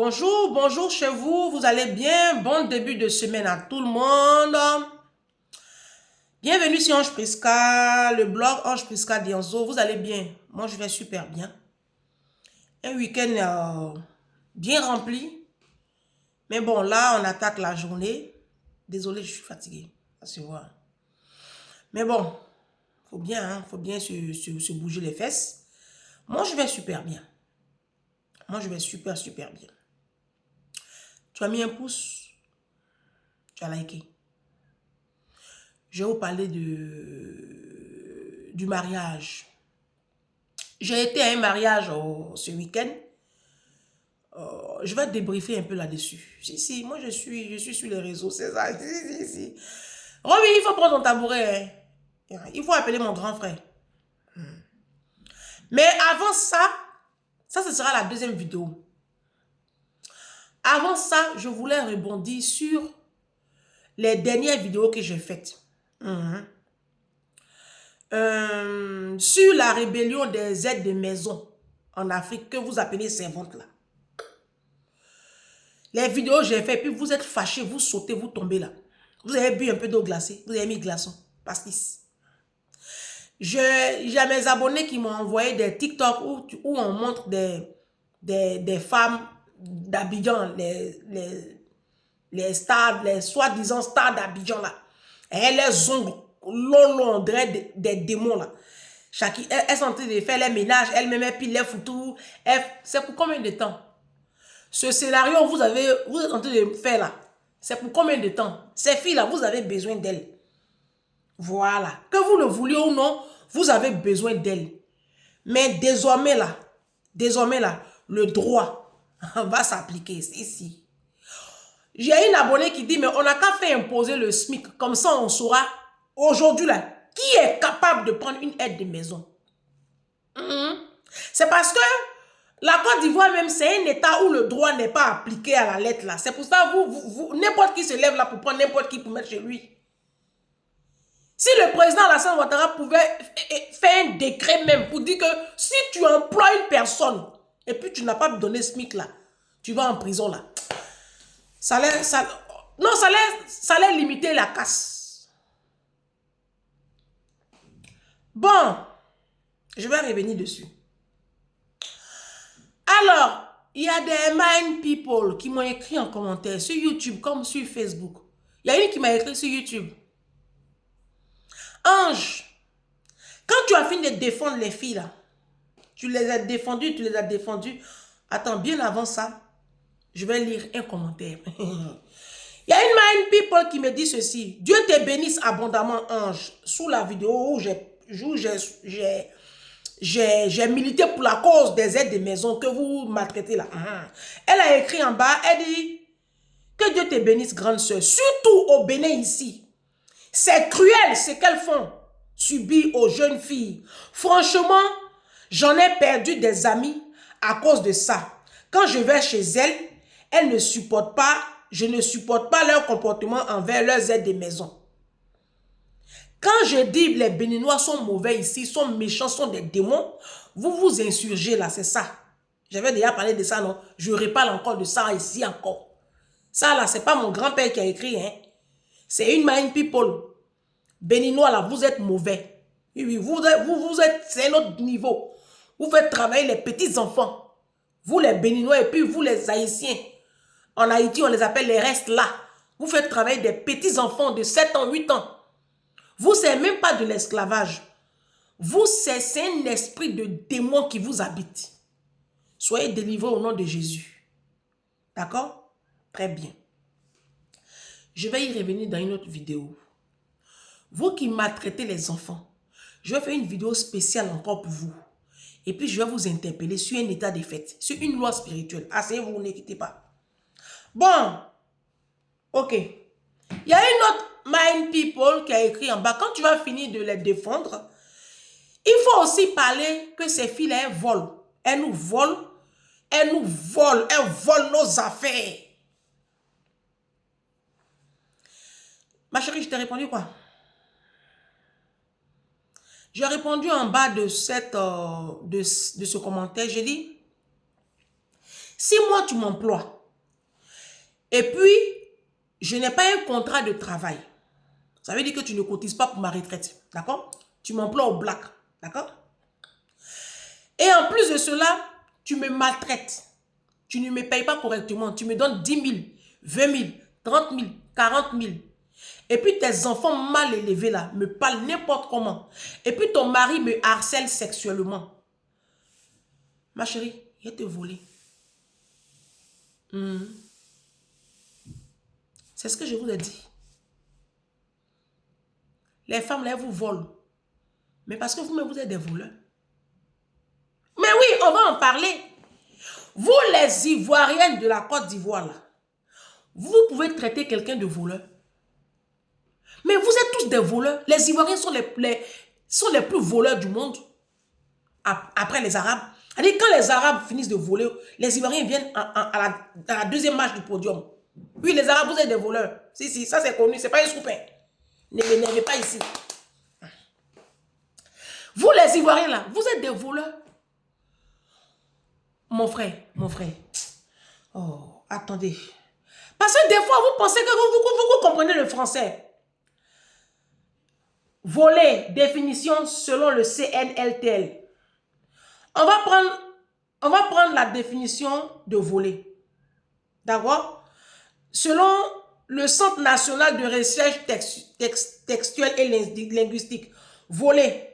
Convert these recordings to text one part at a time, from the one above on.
Bonjour, bonjour chez vous, vous allez bien? Bon début de semaine à tout le monde. Bienvenue sur Ange Prisca, le blog Ange Prisca Dianzo. Vous allez bien? Moi, je vais super bien. Un week-end bien rempli. Mais bon, là, on attaque la journée. Désolée, je suis fatiguée. Ça se voit. Mais bon, faut bien se bouger les fesses. Moi, je vais super bien. Moi, je vais super bien. Tu as mis un pouce, tu as liké. Je vais vous parler du mariage. J'ai été à un mariage ce week-end. Je vais débriefer un peu là-dessus. Si, moi je suis sur les réseaux, c'est ça. Si. Romy, il faut prendre ton tabouret. Hein. Il faut appeler mon grand frère. Mais avant ça, ce sera la deuxième vidéo. Avant ça, je voulais rebondir sur les dernières vidéos que j'ai faites. Sur la rébellion des aides de maison en Afrique que vous appelez servantes là. Les vidéos j'ai fait, puis vous êtes fâchés, vous sautez, vous tombez là. Vous avez bu un peu d'eau glacée, vous avez mis glaçon, pastis. J'ai mes abonnés qui m'ont envoyé des TikTok où on montre des femmes d'Abidjan, les stars, les soi-disant stars d'Abidjan là. Et les ongles longs, on dirait des démons là. Elles sont en train de faire les ménages, elles-mêmes puis les photos. C'est pour combien de temps? Ce scénario vous êtes en train de faire là, c'est pour combien de temps? Ces filles-là, vous avez besoin d'elles. Voilà. Que vous le vouliez ou non, vous avez besoin d'elles. Mais désormais là, le droit va s'appliquer ici. J'ai une abonnée qui dit, mais on n'a qu'à faire imposer le SMIC. Comme ça, on saura aujourd'hui là, qui est capable de prendre une aide de maison. C'est parce que la Côte d'Ivoire même, c'est un état où le droit n'est pas appliqué à la lettre là. C'est pour ça n'importe qui se lève là pour prendre n'importe qui pour mettre chez lui. Si le président Alassane Ouattara pouvait faire un décret même pour dire que si tu emploies une personne et puis tu n'as pas donné SMIC là, tu vas en prison là. Ça allait limiter la casse. Bon, je vais revenir dessus. Alors, il y a des mind people qui m'ont écrit en commentaire sur YouTube comme sur Facebook. Il y a une qui m'a écrit sur YouTube. Ange, quand tu as fini de défendre les filles là, tu les as défendues. Attends, bien avant ça, je vais lire un commentaire. Il y a une mind people qui me dit ceci. Dieu te bénisse abondamment, Ange. Sous la vidéo où j'ai milité pour la cause des aides de maison que vous maltraitez là. Elle a écrit en bas, elle dit que Dieu te bénisse, grande soeur. Surtout au Bénin ici. C'est cruel ce qu'elles font subir aux jeunes filles. Franchement, j'en ai perdu des amis à cause de ça. Quand je vais chez elles ne supportent pas, je ne supporte pas leur comportement envers leurs aides de maison. Quand je dis les Béninois sont mauvais ici, sont méchants, sont des démons, vous vous insurgez là, c'est ça. J'avais déjà parlé de ça, non? Je reparle encore de ça ici encore. Ça là, c'est pas mon grand-père qui a écrit, hein. C'est une mind people. Béninois là, vous êtes mauvais. Oui, vous êtes, c'est un autre niveau. Vous faites travailler les petits enfants. Vous les Béninois et puis vous les Haïtiens. En Haïti, on les appelle les restes là. Vous faites travailler des petits enfants de 7 ans, 8 ans. Vous, c'est même pas de l'esclavage. Vous, c'est un esprit de démon qui vous habite. Soyez délivrés au nom de Jésus. D'accord? Très bien. Je vais y revenir dans une autre vidéo. Vous qui maltraitez les enfants, je vais faire une vidéo spéciale encore pour vous. Et puis, je vais vous interpeller sur un état de fait, sur une loi spirituelle. Asseyez-vous, n'inquiétez pas. Bon, ok. Il y a une autre mind people qui a écrit en bas, quand tu vas finir de les défendre, il faut aussi parler que ces filles-là, elles volent. Elles nous volent. Elles volent nos affaires. Ma chérie, je t'ai répondu quoi? J'ai répondu en bas de ce commentaire, j'ai dit, Si moi, tu m'emploies, et puis, je n'ai pas un contrat de travail, ça veut dire que tu ne cotises pas pour ma retraite, d'accord? Tu m'emploies au black, d'accord? Et en plus de cela, tu me maltraites. Tu ne me payes pas correctement. Tu me donnes 10 000, 20 000, 30 000, 40 000. Et puis tes enfants mal élevés là me parlent n'importe comment. Et puis ton mari me harcèle sexuellement. Ma chérie, il te volé. C'est ce que je vous ai dit. Les femmes là, elles vous volent. Mais parce que vous-même, vous êtes des voleurs. Mais oui, on va en parler. Vous, les Ivoiriennes de la Côte d'Ivoire, là, vous pouvez traiter quelqu'un de voleur. Mais vous êtes tous des voleurs. Les Ivoiriens sont les plus voleurs du monde. Après les Arabes. C'est-à-dire, quand les Arabes finissent de voler, les Ivoiriens viennent à la deuxième marche du podium. Oui, les Arabes, vous êtes des voleurs. Si, ça c'est connu. C'est pas un soupin. Ne m'énervez pas ici. Vous, les Ivoiriens, là, vous êtes des voleurs. Mon frère. Oh, attendez. Parce que des fois, vous pensez que vous comprenez le français. Voler, définition selon le CNLTL. On va prendre la définition de voler. D'accord? Selon le Centre national de recherche textuelle et linguistique. Voler.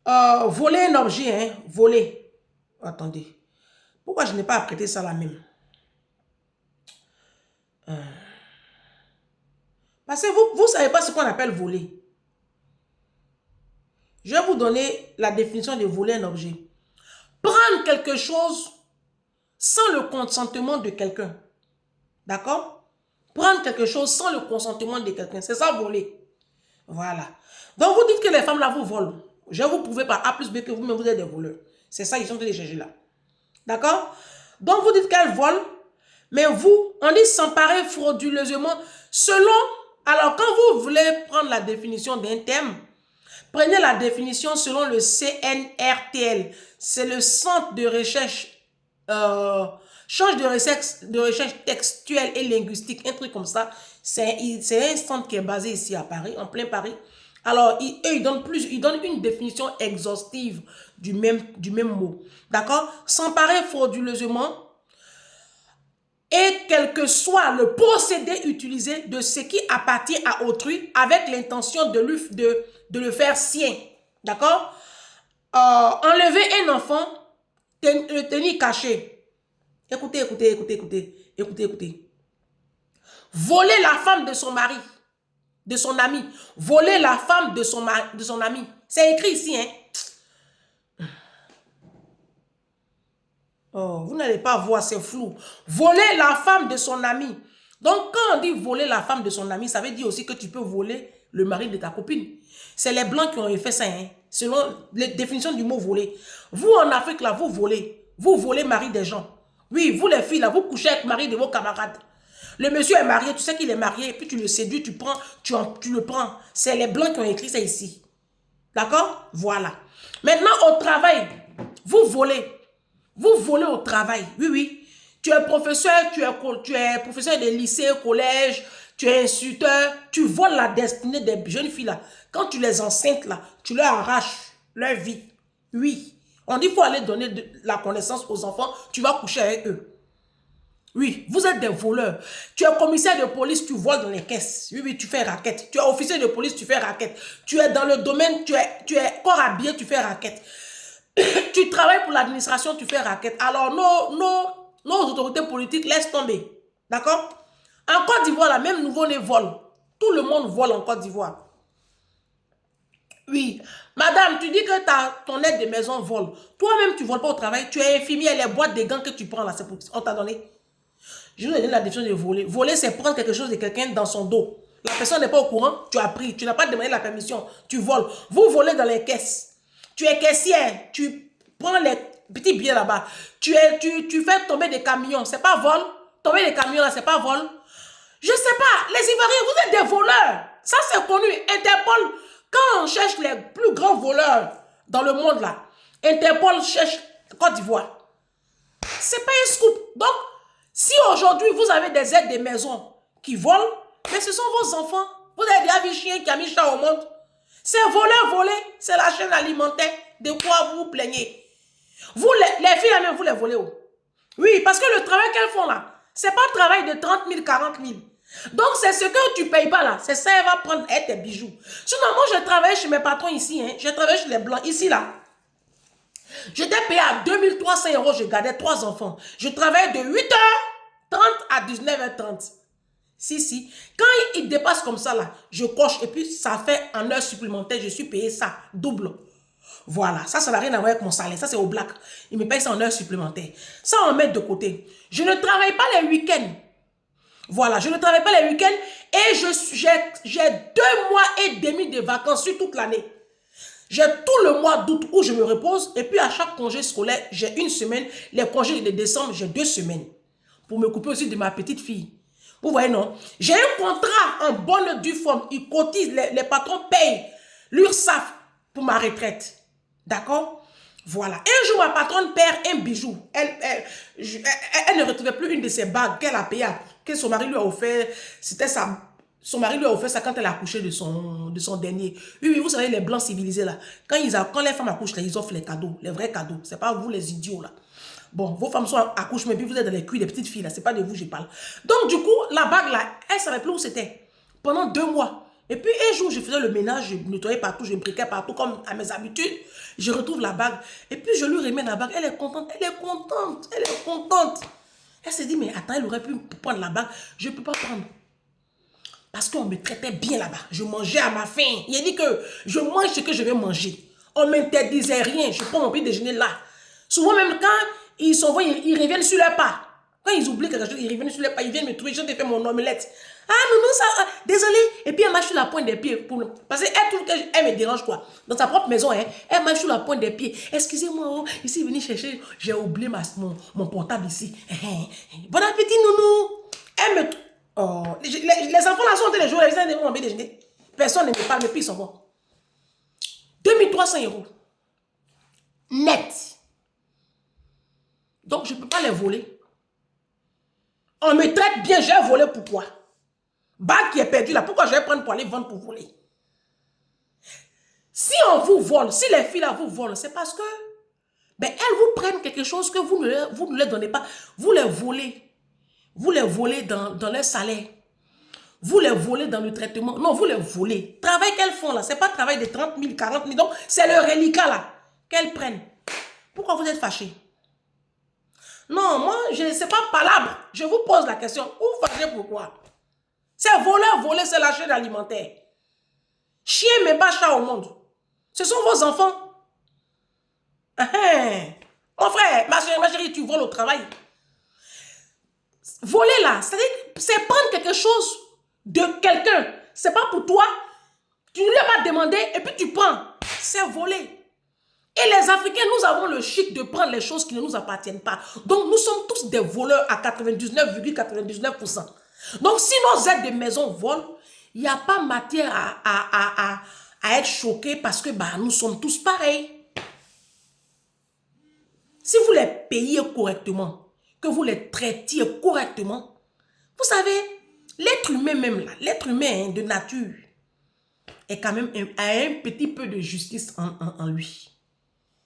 Voler un objet, hein? Voler. Attendez. Pourquoi je n'ai pas apprêté ça là même? Parce que vous ne savez pas ce qu'on appelle voler. Je vais vous donner la définition de voler un objet. Prendre quelque chose sans le consentement de quelqu'un. D'accord? Prendre quelque chose sans le consentement de quelqu'un. C'est ça, voler. Voilà. Donc, vous dites que les femmes là vous volent. Je vais vous prouver par A plus B que vous-même vous êtes des voleurs. C'est ça, ils sont allés chercher là. D'accord? Donc, vous dites qu'elles volent. Mais vous, on dit s'emparer frauduleusement selon... Alors, quand vous voulez prendre la définition d'un thème, prenez la définition selon le CNRTL. C'est le Centre de recherche, de recherche textuelle et linguistique, un truc comme ça. C'est un centre qui est basé ici à Paris, en plein Paris. Alors, ils donnent une définition exhaustive du même mot. D'accord? S'emparer frauduleusement et quel que soit le procédé utilisé de ce qui appartient à autrui avec l'intention de le faire sien. D'accord? Enlever un enfant, le tenir caché. Écoutez. Voler la femme de son mari, de son ami. Voler la femme de son ami. C'est écrit ici, hein? Oh, vous n'allez pas voir, c'est flou. Voler la femme de son ami. Donc, quand on dit voler la femme de son ami, ça veut dire aussi que tu peux voler le mari de ta copine. C'est les Blancs qui ont fait ça, hein, selon les définitions du mot voler. Vous, en Afrique, là, vous volez. Vous volez mari des gens. Oui, vous, les filles, là, vous couchez avec le mari de vos camarades. Le monsieur est marié, tu sais qu'il est marié, et puis tu le séduis, tu le prends. C'est les Blancs qui ont écrit ça ici. D'accord? Voilà. Maintenant, au travail, vous volez. Vous volez au travail. Oui. Tu es professeur, tu es professeur de lycée, collège, tu es instituteur. Tu voles la destinée des jeunes filles là. Quand tu les enceintes là, tu leur arraches leur vie. Oui. On dit qu'il faut aller donner de la connaissance aux enfants. Tu vas coucher avec eux. Oui, vous êtes des voleurs. Tu es commissaire de police, tu voles dans les caisses. Oui, tu fais raquette. Tu es officier de police, tu fais raquette. Tu es dans le domaine, tu es corps habillé, tu fais raquette. Tu travailles pour l'administration, tu fais raquette. Alors, nos autorités politiques, laissent tomber. D'accord? En Côte d'Ivoire, la même nouveau-né vole. Tout le monde vole en Côte d'Ivoire. Oui. Madame, tu dis que ton aide de maison vole. Toi-même, tu ne voles pas au travail. Tu es infirmière. Les boîtes de gants que tu prends là, c'est pour... On t'a donné. Je vous ai donné la définition de voler. Voler, c'est prendre quelque chose de quelqu'un dans son dos. La personne n'est pas au courant, tu as pris. Tu n'as pas demandé la permission. Tu voles. Vous volez dans les caisses. Tu es caissière, tu prends les petits billets là-bas. Tu fais tomber des camions. C'est pas vol. Tomber des camions là, c'est pas vol. Je sais pas. Les Ivoiriens, vous êtes des voleurs. Ça, c'est connu. Interpol, quand on cherche les plus grands voleurs dans le monde là, Interpol cherche Côte d'Ivoire. C'est pas un scoop. Donc, si aujourd'hui vous avez des aides des maisons qui volent, mais ce sont vos enfants. Vous avez déjà vu chien qui a mis chat au monde. C'est voler. C'est la chaîne alimentaire. De quoi vous vous plaignez? Vous, les filles, là même, vous les volez où? Oui, parce que le travail qu'elles font là, c'est pas un travail de 30 000, 40 000. Donc, c'est ce que tu payes pas là. C'est ça, elle va prendre tes bijoux. Sinon, moi, je travaille chez mes patrons ici. Hein. Je travaille chez les Blancs ici là. J'étais payé à 2300 €. Je gardais 3 enfants. Je travaillais de 8h30 à 19h30. Si. Quand il dépasse comme ça là, je coche et puis ça fait en heure supplémentaire. Je suis payé ça, double. Voilà, ça n'a rien à voir avec mon salaire. Ça, c'est au black. Il me paye ça en heure supplémentaire. Ça, on met de côté. Je ne travaille pas les week-ends. Voilà, je ne travaille pas les week-ends et j'ai 2 mois et demi de vacances sur toute l'année. J'ai tout le mois d'août où je me repose et puis à chaque congé scolaire, j'ai 1 semaine. Les congés de décembre, j'ai 2 semaines pour me couper aussi de ma petite fille. Vous voyez, non? J'ai un contrat en bonne et due forme. Ils cotisent, les patrons payent l'URSSAF pour ma retraite. D'accord? Voilà. Un jour, ma patronne perd un bijou. Elle ne retrouvait plus une de ses bagues qu'elle a payées, que son mari lui a offert. C'était ça. Son mari lui a offert ça quand elle a accouché de son dernier. Oui, vous savez, les blancs civilisés là. Quand les femmes accouchent, là, ils offrent les cadeaux, les vrais cadeaux. C'est pas vous les idiots là. Bon, vos femmes sont accouchent, mais puis vous êtes dans les culs des petites filles là. C'est pas de vous, je parle. Donc, du coup, la bague là, elle ne savait plus où c'était. Pendant 2 mois. Et puis un jour, je faisais le ménage, je nettoyais partout, je briquais partout comme à mes habitudes. Je retrouve la bague. Et puis je lui remets la bague. Elle est contente, elle est contente, elle est contente. Elle s'est dit, mais attends, elle aurait pu prendre la bague. Je ne peux pas prendre. Parce qu'on me traitait bien là-bas. Je mangeais à ma faim. Il a dit que je mange ce que je vais manger. On ne m'interdisait rien. Je prends mon petit déjeuner là. Souvent même quand ils s'en vont, ils reviennent sur leur pas. Quand ils oublient quelque chose, ils reviennent sur leur pas. Ils viennent me trouver. Je t'ai fait mon omelette. Ah, non, ça, désolé. Et puis, elle marche sur la pointe des pieds. Parce qu'elle me dérange, quoi. Dans sa propre maison, hein, elle marche sur la pointe des pieds. Excusez-moi, oh, ici, venez chercher. J'ai oublié mon portable ici. Bon appétit, nounou. Elle me... Oh, les enfants là sont en train de jouer. Ils ont envie de déjeuner. Personne ne me parle, mais puis ils sont bons. 2300 €. Net. Donc, je ne peux pas les voler. On me traite bien, j'ai volé pourquoi? Bague qui est perdue là, pourquoi je vais prendre pour aller vendre pour voler? Si on vous vole, si les filles là vous volent, c'est parce que ben, elles vous prennent quelque chose que vous ne leur donnez pas. Vous les volez. Vous les volez dans leur salaire. Vous les volez dans le traitement. Non, vous les volez. Travail qu'elles font là, ce n'est pas travail de 30 000, 40 000. Donc, c'est le reliquat là qu'elles prennent. Pourquoi vous êtes fâchés? Non, moi, c'est pas palabre. Je vous pose la question. Vous fâchez pourquoi? C'est voler, c'est la chaîne alimentaire. Chien mais pas chat au monde. Ce sont vos enfants. Mon frère, ma chérie, tu voles au travail. Voler là, c'est prendre quelque chose de quelqu'un. C'est pas pour toi. Tu ne lui as pas demandé et puis tu prends. C'est voler. Et les Africains, nous avons le chic de prendre les choses qui ne nous appartiennent pas. Donc, nous sommes tous des voleurs à 99,99%. Donc, si nos aides de maison volent, il n'y a pas matière à être choqué parce que bah, nous sommes tous pareils. Si vous les payez correctement, que vous les traitiez correctement, vous savez, l'être humain même là, l'être humain de nature, est quand même a un petit peu de justice en lui.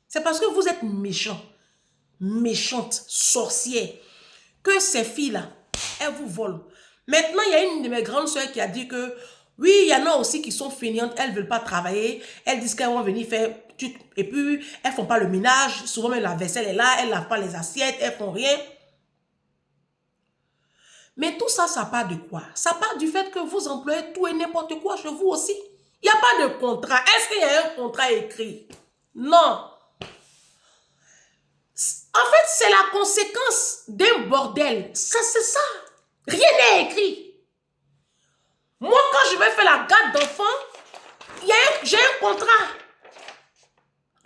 C'est parce que vous êtes méchant, méchante, sorcière, que ces filles-là, elles vous volent. Maintenant, il y a une de mes grandes soeurs qui a dit que, oui, il y en a aussi qui sont feignantes, elles ne veulent pas travailler, elles disent qu'elles vont venir faire, et puis elles ne font pas le ménage, souvent même la vaisselle est là, elles ne lavent pas les assiettes, elles ne font rien. Mais tout ça, ça part de quoi? Ça part du fait que vous employez tout et n'importe quoi chez vous aussi. Il n'y a pas de contrat. Est-ce qu'il y a un contrat écrit? Non. En fait, c'est la conséquence d'un bordel. Ça, c'est ça. Rien n'est écrit. Moi, quand je vais faire la garde d'enfants, j'ai un contrat.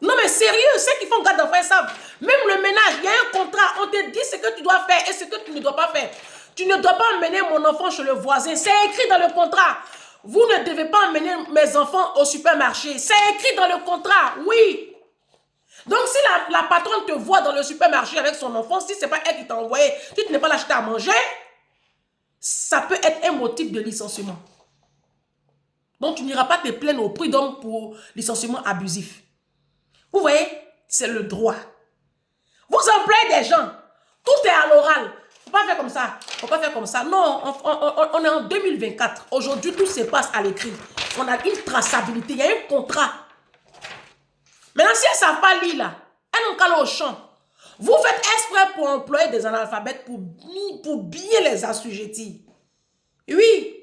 Non, mais sérieux, ceux qui font garde d'enfants, ils savent. Même le ménage, il y a un contrat. On te dit ce que tu dois faire et ce que tu ne dois pas faire. Tu ne dois pas emmener mon enfant chez le voisin. C'est écrit dans le contrat. Vous ne devez pas emmener mes enfants au supermarché. C'est écrit dans le contrat, oui. Donc, si la patronne te voit dans le supermarché avec son enfant, si ce n'est pas elle qui t'a envoyé, si tu n'es pas l'acheter à manger, ça peut être un motif de licenciement. Donc, tu n'iras pas te plaindre au prud'homme pour licenciement abusif. Vous voyez, c'est le droit. Vous employez des gens, tout est à l'oral. Faut pas faire comme ça. Faut pas faire comme ça. Non, on est en 2024. Aujourd'hui, tout se passe à l'écrit. On a une traçabilité. Il y a un contrat. Maintenant, si elles ne savent pas lire là, elles n'ont qu'à aller au champ. Vous faites exprès pour employer des analphabètes pour bien les assujettir. Oui.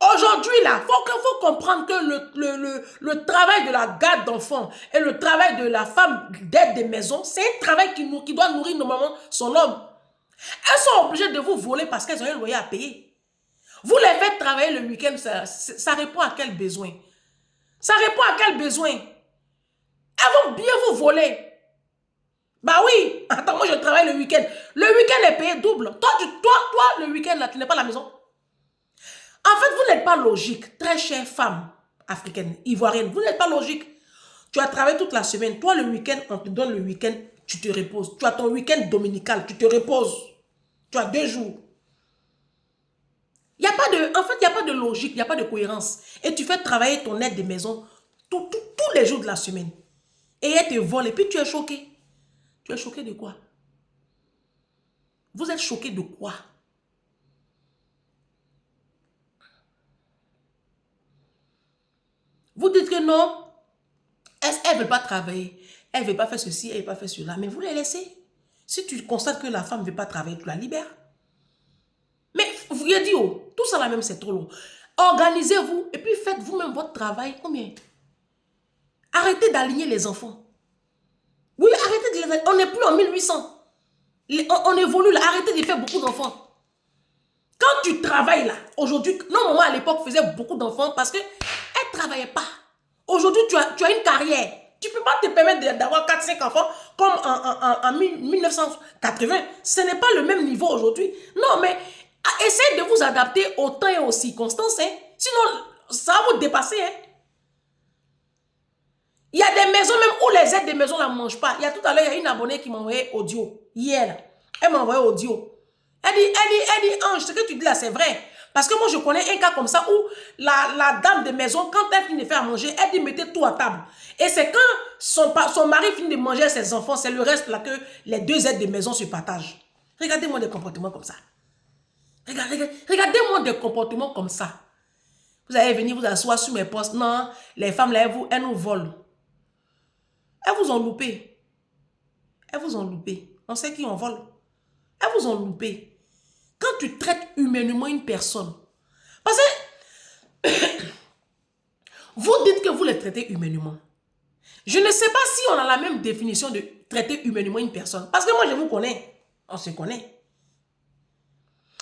Aujourd'hui, là, faut comprendre que le travail de la garde d'enfants et le travail de la femme d'aide des maisons, c'est un travail qui doit nourrir normalement son homme. Elles sont obligées de vous voler parce qu'elles ont un loyer à payer. Vous les faites travailler le week-end, ça répond à quel besoin? Ça répond à quel besoin? Elles vont bien vous voler. Bah oui, attends, moi je travaille le week-end. Le week-end est payé double. Toi, le week-end, là, tu n'es pas à la maison. En fait, vous n'êtes pas logique, très chère femme africaine, ivoirienne. Vous n'êtes pas logique. Tu as travaillé toute la semaine. Toi, le week-end, on te donne le week-end, tu te reposes. Tu as ton week-end dominical, tu te reposes. Tu as 2 jours. En fait, il n'y a pas de logique, il n'y a pas de cohérence. Et tu fais travailler ton aide de maison tous les jours de la semaine. Et elle te vole. Et puis tu es choqué. Tu es choqué de quoi? Vous êtes choqué de quoi? Vous dites que non, elle ne veut pas travailler. Elle ne veut pas faire ceci, elle ne veut pas faire cela. Mais vous les laissez. Si tu constates que la femme ne veut pas travailler, tu la libères. Mais vous avez dit, oh, tout ça là même, c'est trop long. Organisez-vous et puis faites vous-même votre travail. Combien? Arrêtez d'aligner les enfants. Oui, arrêtez de les aligner. On n'est plus en 1800. On évolue là. Arrêtez de faire beaucoup d'enfants. Quand tu travailles là, aujourd'hui, nos mamans à l'époque faisaient beaucoup d'enfants parce qu'elles ne travaillaient pas. Aujourd'hui, tu as une carrière. Tu ne peux pas te permettre d'avoir 4-5 enfants comme en 1980. Ce n'est pas le même niveau aujourd'hui. Non, mais essayez de vous adapter au temps et aux circonstances. Hein. Sinon, ça va vous dépasser. Hein. Il y a des maisons même où les aides des maisons ne la mangent pas. Il y a tout à l'heure, il y a une abonnée qui m'a envoyé audio. Hier, elle m'a envoyé audio. Elle dit, Ange, ce que tu dis là, c'est vrai. Parce que moi, je connais un cas comme ça où la dame de maison, quand elle finit de faire à manger, elle dit, mettez tout à table. Et c'est quand son mari finit de manger ses enfants, c'est le reste là que les 2 aides de maison se partagent. Regardez-moi des comportements comme ça. Regardez-moi des comportements comme ça. Vous allez venir vous asseoir sur mes postes. Non, les femmes là, elles nous volent. Elles vous ont loupé. Elles vous ont loupé. On sait qui on vole. Elles vous ont loupé. Quand tu traites humainement une personne, parce que vous dites que vous les traitez humainement. Je ne sais pas si on a la même définition de traiter humainement une personne. Parce que moi, je vous connais. On se connaît.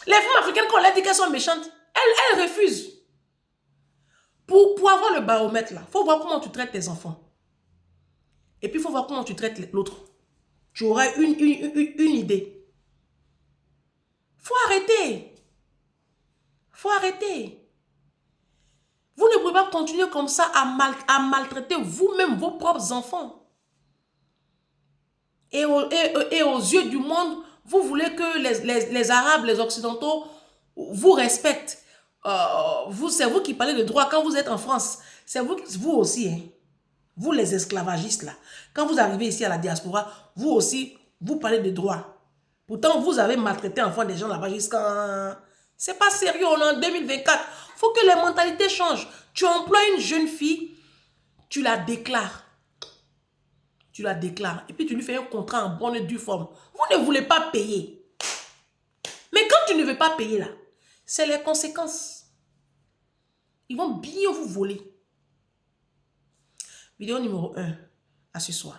Les femmes africaines, quand on leur dit qu'elles sont méchantes, elles refusent. Pour avoir le baromètre là, il faut voir comment tu traites tes enfants. Et puis, il faut voir comment tu traites l'autre. Tu auras une idée. Faut arrêter. Faut arrêter. Vous ne pouvez pas continuer comme ça à maltraiter vous-même vos propres enfants. Et aux yeux du monde, vous voulez que les Arabes, les Occidentaux vous respectent. C'est vous qui parlez de droit quand vous êtes en France. C'est vous aussi. Hein. Vous les esclavagistes là. Quand vous arrivez ici à la diaspora, vous aussi, vous parlez de droit. Pourtant, vous avez maltraité enfants des gens là-bas jusqu'à... C'est pas sérieux, on est en 2024. Il faut que les mentalités changent. Tu emploies une jeune fille, tu la déclares. Tu la déclares. Et puis tu lui fais un contrat en bonne et due forme. Vous ne voulez pas payer. Mais quand tu ne veux pas payer là, c'est les conséquences. Ils vont bien vous voler. Vidéo numéro 1, à ce soir.